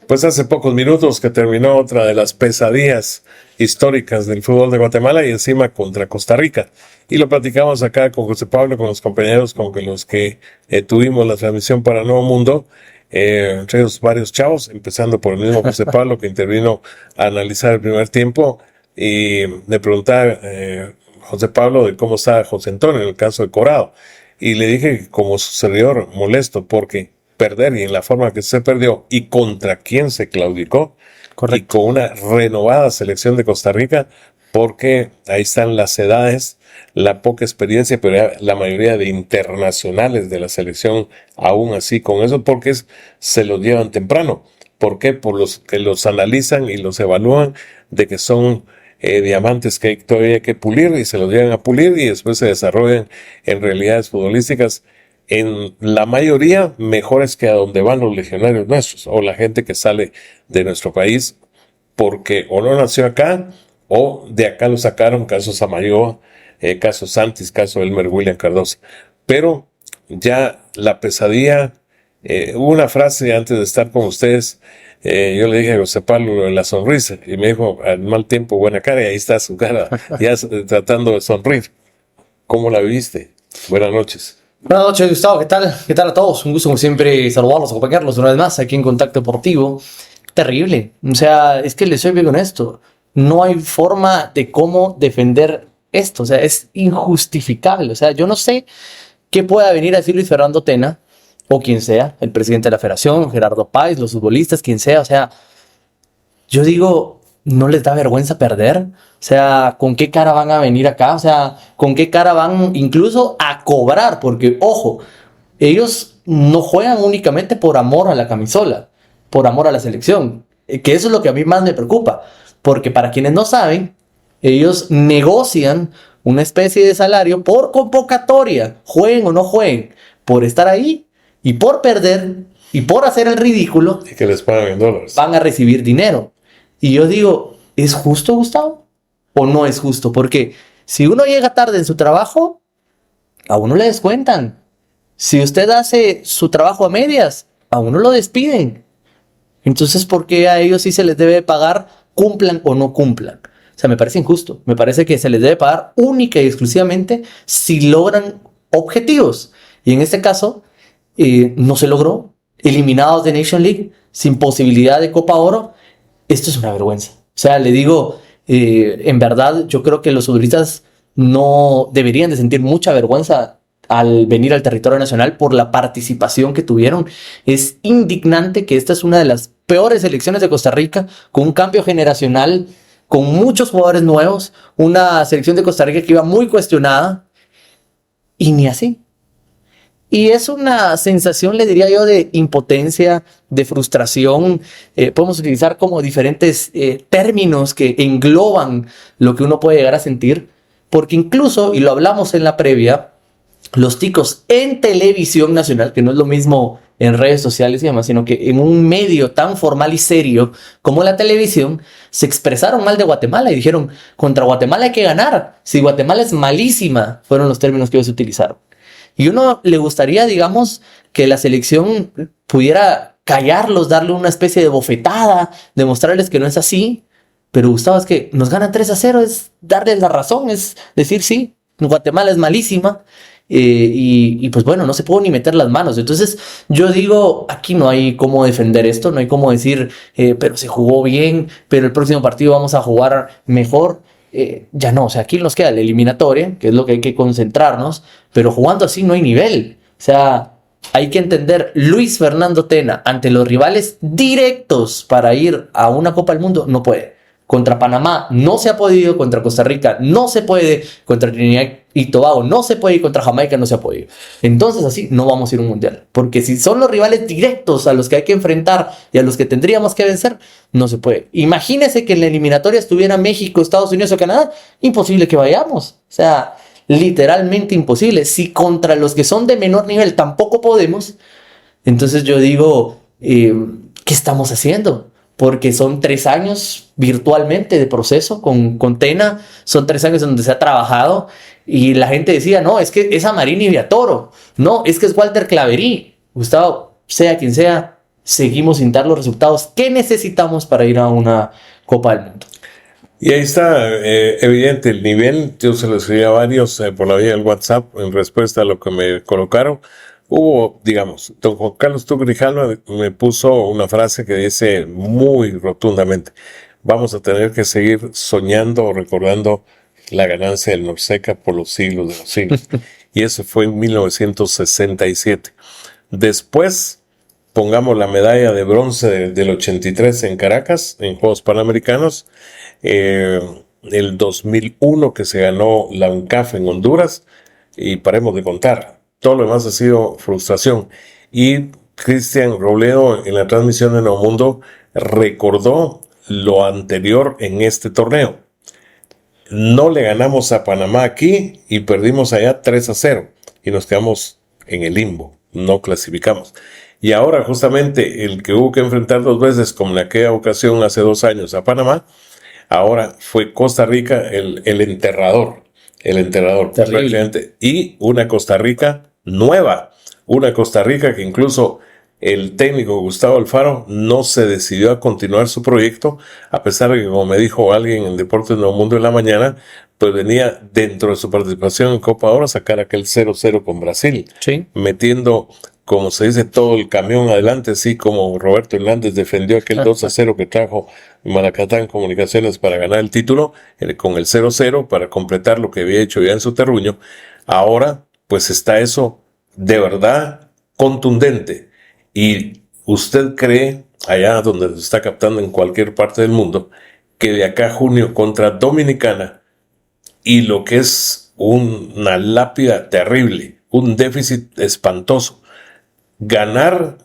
Pues hace pocos minutos que terminó otra de las pesadillas históricas del fútbol de Guatemala y encima contra Costa Rica. Y lo platicamos acá con José Pablo, con los compañeros con los que tuvimos la transmisión para Nuevo Mundo. Entre los varios chavos, empezando por el mismo José Pablo que intervino a analizar el primer tiempo. Y le preguntaba José Pablo de cómo está José Antonio en el caso de Corado. Y le dije que como su servidor molesto porque perder y en la forma que se perdió y contra quién se claudicó. Correcto. Y con una renovada selección de Costa Rica, porque ahí están las edades, la poca experiencia, pero la mayoría de internacionales de la selección aún así con eso, porque se los llevan temprano. ¿Por qué? Por los que los analizan y los evalúan de que son diamantes que todavía hay que pulir y se los llevan a pulir y después se desarrollan en realidades futbolísticas en la mayoría mejores que a donde van los legionarios nuestros o la gente que sale de nuestro país porque o no nació acá o de acá lo sacaron, caso Samayoa, caso Santis, caso Elmer William Cardoso. Pero ya la pesadilla, hubo una frase antes de estar con ustedes, yo le dije a José Pablo la sonrisa y me dijo al mal tiempo buena cara y ahí está su cara ya tratando de sonreír. ¿Cómo la viviste? Buenas noches. Buenas noches, Gustavo. ¿Qué tal? ¿Qué tal a todos? Un gusto, como siempre, saludarlos, acompañarlos una vez más aquí en Contacto Deportivo. Terrible. O sea, es que les soy bien honesto. No hay forma de cómo defender esto. O sea, es injustificable. O sea, yo no sé qué pueda venir a decir Luis Fernando Tena o quien sea, el presidente de la federación, Gerardo Páez, los futbolistas, quien sea. O sea, yo digo, ¿no les da vergüenza perder? O sea, ¿con qué cara van a venir acá? O sea, ¿con qué cara van incluso a cobrar? Porque, ojo, ellos no juegan únicamente por amor a la camisola, por amor a la selección, que eso es lo que a mí más me preocupa. Porque para quienes no saben, ellos negocian una especie de salario por convocatoria, jueguen o no jueguen, por estar ahí y por perder y por hacer el ridículo. Y que les pagan en dólares. Van a recibir dinero. Y yo digo, ¿es justo, Gustavo? ¿O no es justo? Porque si uno llega tarde en su trabajo, a uno le descuentan. Si usted hace su trabajo a medias, a uno lo despiden. Entonces, ¿por qué a ellos sí se les debe pagar, cumplan o no cumplan? O sea, me parece injusto. Me parece que se les debe pagar única y exclusivamente si logran objetivos. Y en este caso, no se logró. Eliminados de Nation League, sin posibilidad de Copa Oro. Esto es una vergüenza. O sea, le digo, en verdad, yo creo que los futbolistas no deberían de sentir mucha vergüenza al venir al territorio nacional por la participación que tuvieron. Es indignante que esta es una de las peores selecciones de Costa Rica, con un cambio generacional, con muchos jugadores nuevos, una selección de Costa Rica que iba muy cuestionada, y ni así. Y es una sensación, le diría yo, de impotencia, de frustración. Podemos utilizar como diferentes términos que engloban lo que uno puede llegar a sentir, porque incluso, y lo hablamos en la previa, los ticos en televisión nacional, que no es lo mismo en redes sociales y demás, sino que en un medio tan formal y serio como la televisión, se expresaron mal de Guatemala y dijeron, contra Guatemala hay que ganar, si Guatemala es malísima, fueron los términos que ellos utilizaron. Y uno le gustaría, digamos, que la selección pudiera callarlos, darle una especie de bofetada, demostrarles que no es así. Pero Gustavo, es que nos ganan 3-0, es darles la razón, es decir, sí, Guatemala es malísima. Y pues bueno, no se puede ni meter las manos. Entonces yo digo, aquí no hay cómo defender esto, no hay cómo decir, pero se jugó bien, pero el próximo partido vamos a jugar mejor. Ya no, o sea, aquí nos queda la eliminatoria, que es lo que hay que concentrarnos, pero jugando así no hay nivel. O sea, hay que entender, Luis Fernando Tena, ante los rivales directos para ir a una Copa del Mundo, no puede. Contra Panamá no se ha podido, contra Costa Rica no se puede, contra Trinidad y Tobago no se puede y contra Jamaica no se ha podido. Entonces así no vamos a ir a un mundial, porque si son los rivales directos a los que hay que enfrentar y a los que tendríamos que vencer, no se puede. Imagínese que en la eliminatoria estuviera México, Estados Unidos o Canadá, imposible que vayamos. O sea, literalmente imposible. Si contra los que son de menor nivel tampoco podemos, entonces yo digo, ¿qué estamos haciendo? Porque son 3 años virtualmente de proceso con Tena, son 3 años donde se ha trabajado y la gente decía, no, es que es Amarini Viatoro, no, es que es Walter Claverí. Gustavo, sea quien sea, seguimos sin dar los resultados que necesitamos para ir a una Copa del Mundo. Y ahí está evidente el nivel. Yo se lo escribí a varios por la vía del WhatsApp en respuesta a lo que me colocaron. Hubo, digamos, don Juan Carlos Grijalva me puso una frase que dice muy rotundamente: vamos a tener que seguir soñando o recordando la ganancia del Norseca por los siglos de los siglos. Y eso fue en 1967. Después, pongamos la medalla de bronce del 83 en Caracas, en Juegos Panamericanos. El 2001 que se ganó la UNCAF en Honduras, y paremos de contar. Todo lo demás ha sido frustración. Y Cristian Robledo en la transmisión de Nuevo Mundo recordó lo anterior en este torneo. No le ganamos a Panamá aquí y perdimos allá 3-0 y nos quedamos en el limbo, no clasificamos. Y ahora justamente el que hubo que enfrentar 2 veces, como en aquella ocasión hace 2 años a Panamá, ahora fue Costa Rica el enterrador prácticamente, y una Costa Rica nueva, una Costa Rica que incluso el técnico Gustavo Alfaro no se decidió a continuar su proyecto, a pesar de que, como me dijo alguien en Deportes Nuevo Mundo en la mañana, pues venía dentro de su participación en Copa Oro a sacar aquel 0-0 con Brasil, Sí. metiendo, como se dice, todo el camión adelante, así como Roberto Hernández defendió aquel 2-0 que trajo Malacatán Comunicaciones para ganar el título, con el 0-0 para completar lo que había hecho ya en su terruño. Ahora, pues está eso de verdad contundente. Y usted cree, allá donde se está captando en cualquier parte del mundo, que de acá a junio contra Dominicana, y lo que es una lápida terrible, un déficit espantoso, ganar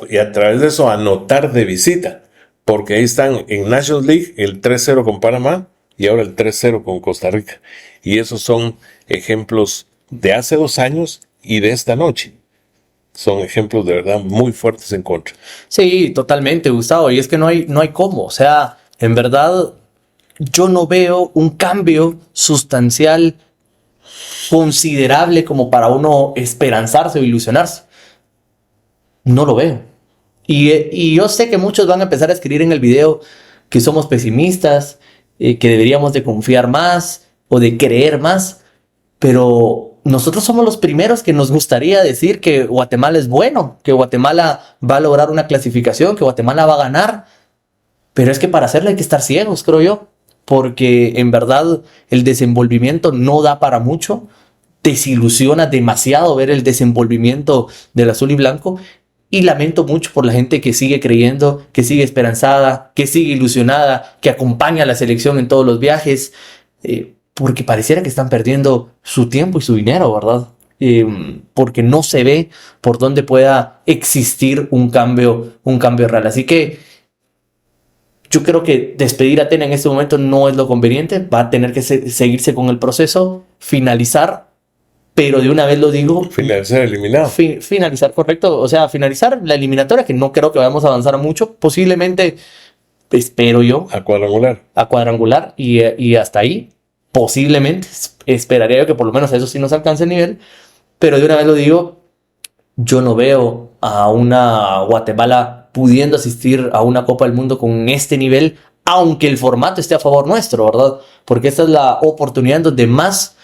y a través de eso anotar de visita, porque ahí están en Nations League el 3-0 con Panamá y ahora el 3-0 con Costa Rica. Y esos son ejemplos de hace 2 años y de esta noche. Son ejemplos de verdad muy fuertes en contra. Sí, totalmente, Gustavo. Y es que no hay cómo. O sea, en verdad, yo no veo un cambio sustancial considerable como para uno esperanzarse o ilusionarse. No lo veo. Y yo sé que muchos van a empezar a escribir en el video que somos pesimistas, que deberíamos de confiar más o de creer más, pero nosotros somos los primeros que nos gustaría decir que Guatemala es bueno, que Guatemala va a lograr una clasificación, que Guatemala va a ganar, pero es que para hacerlo hay que estar ciegos, creo yo, porque en verdad el desenvolvimiento no da para mucho, desilusiona demasiado ver el desenvolvimiento del azul y blanco. Y lamento mucho por la gente que sigue creyendo, que sigue esperanzada, que sigue ilusionada, que acompaña a la selección en todos los viajes, porque pareciera que están perdiendo su tiempo y su dinero, ¿verdad? Porque no se ve por dónde pueda existir un cambio real. Así que yo creo que despedir a Tena en este momento no es lo conveniente. Va a tener que seguirse con el proceso, finalizar. Pero de una vez lo digo. Finalizar eliminado. Finalizar, correcto. O sea, finalizar la eliminatoria, que no creo que vayamos a avanzar mucho. Posiblemente, espero yo. A cuadrangular. A cuadrangular. Y hasta ahí, posiblemente, esperaría yo que por lo menos eso sí nos alcance el nivel. Pero de una vez lo digo, yo no veo a una Guatemala pudiendo asistir a una Copa del Mundo con este nivel, aunque el formato esté a favor nuestro, ¿verdad? Porque esta es la oportunidad donde más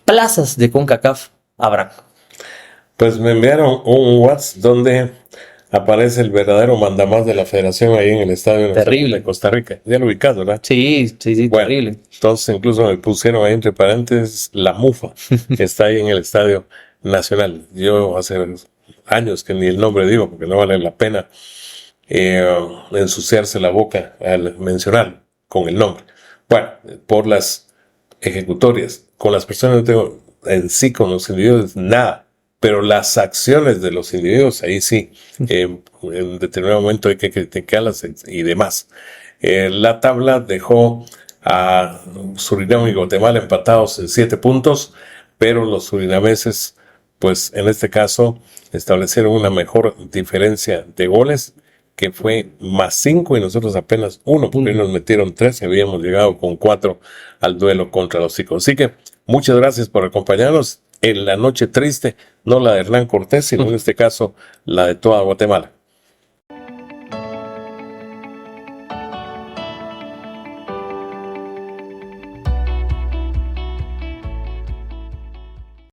plazas de CONCACAF habrá. Pues me enviaron un WhatsApp donde aparece el verdadero mandamás de la federación ahí en el estadio Terrible. de Costa Rica. Ya lo ubicado, ¿verdad? Sí, bueno, terrible. Entonces incluso me pusieron ahí entre paréntesis la mufa que está ahí en el Estadio Nacional. Yo hace años que ni el nombre digo porque no vale la pena ensuciarse la boca al mencionar con el nombre. Bueno, por las ejecutorias. Con las personas no tengo en sí, con los individuos, nada. Pero las acciones de los individuos, ahí sí. En determinado momento hay que criticarlas y demás. La tabla dejó a Surinam y Guatemala empatados en 7 puntos, pero los surinameses, pues en este caso, establecieron una mejor diferencia de goles, que fue +5 y nosotros apenas 1, porque nos metieron 3 y habíamos llegado con 4 al duelo contra los Ticos. Así que muchas gracias por acompañarnos en la noche triste, no la de Hernán Cortés, sino en este caso la de toda Guatemala.